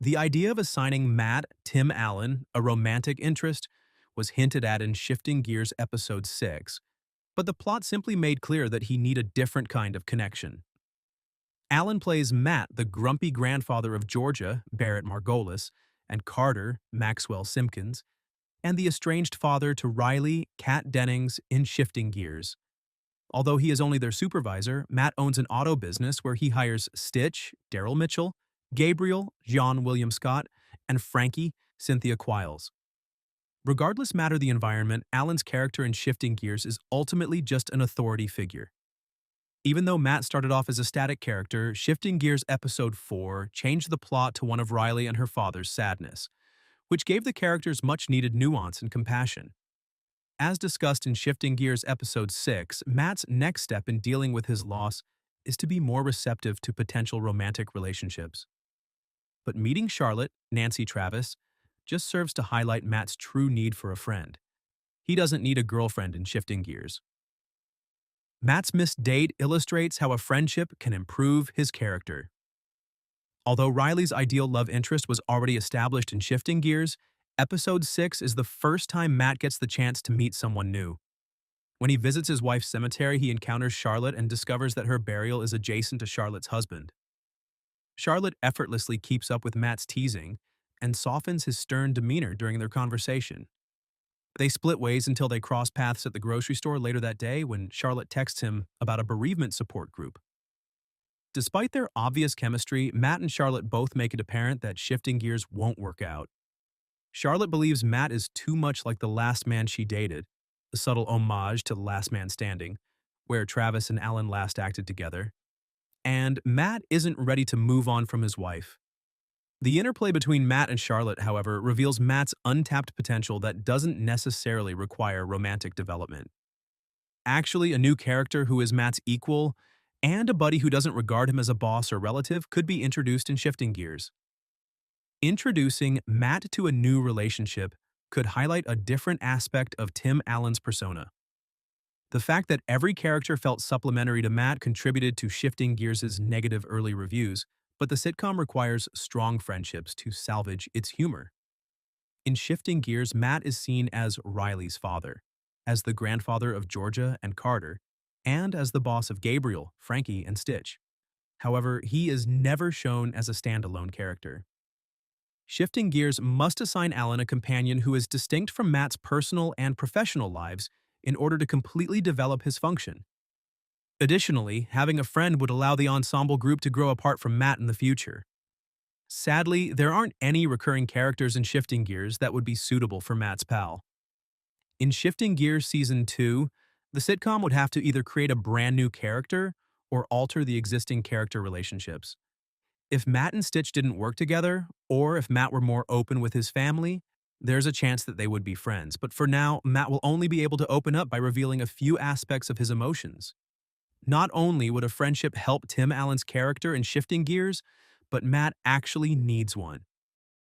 The idea of assigning Matt Tim Allen a romantic interest was hinted at in Shifting Gears Episode 6, but the plot simply made clear that he needed a different kind of connection. Allen plays Matt, the grumpy grandfather of Georgia, Barrett Margolis, and Carter, Maxwell Simpkins, and the estranged father to Riley, Kat Dennings in Shifting Gears. Although he is only their supervisor, Matt owns an auto business where he hires Stitch, Daryl Mitchell, Gabriel, John William Scott, and Frankie, Cynthia Quiles. Regardless matter the environment, Allen's character in Shifting Gears is ultimately just an authority figure. Even though Matt started off as a static character, Shifting Gears Episode 4 changed the plot to one of Riley and her father's sadness, which gave the characters much-needed nuance and compassion. As discussed in Shifting Gears Episode 6, Matt's next step in dealing with his loss is to be more receptive to potential romantic relationships. But meeting Charlotte, Nancy Travis, just serves to highlight Matt's true need for a friend. He doesn't need a girlfriend in Shifting Gears. Matt's missed date illustrates how a friendship can improve his character. Although Riley's ideal love interest was already established in Shifting Gears, Episode 6 is the first time Matt gets the chance to meet someone new. When he visits his wife's cemetery, he encounters Charlotte and discovers that her burial is adjacent to Charlotte's husband. Charlotte effortlessly keeps up with Matt's teasing and softens his stern demeanor during their conversation. They split ways until they cross paths at the grocery store later that day when Charlotte texts him about a bereavement support group. Despite their obvious chemistry, Matt and Charlotte both make it apparent that Shifting Gears won't work out. Charlotte believes Matt is too much like the last man she dated, a subtle homage to The Last Man Standing, where Travis and Allen last acted together. And Matt isn't ready to move on from his wife. The interplay between Matt and Charlotte, however, reveals Matt's untapped potential that doesn't necessarily require romantic development. Actually, a new character who is Matt's equal and a buddy who doesn't regard him as a boss or relative could be introduced in Shifting Gears. Introducing Matt to a new relationship could highlight a different aspect of Tim Allen's persona. The fact that every character felt supplementary to Matt contributed to Shifting Gears' negative early reviews, but the sitcom requires strong friendships to salvage its humor. In Shifting Gears, Matt is seen as Riley's father, as the grandfather of Georgia and Carter, and as the boss of Gabriel, Frankie, and Stitch. However, he is never shown as a standalone character. Shifting Gears must assign Allen a companion who is distinct from Matt's personal and professional lives in order to completely develop his function. Additionally, having a friend would allow the ensemble group to grow apart from Matt in the future. Sadly, there aren't any recurring characters in Shifting Gears that would be suitable for Matt's pal. In Shifting Gears Season 2, the sitcom would have to either create a brand new character or alter the existing character relationships. If Matt and Stitch didn't work together, or if Matt were more open with his family, there's a chance that they would be friends. But for now, Matt will only be able to open up by revealing a few aspects of his emotions. Not only would a friendship help Tim Allen's character in Shifting Gears, but Matt actually needs one.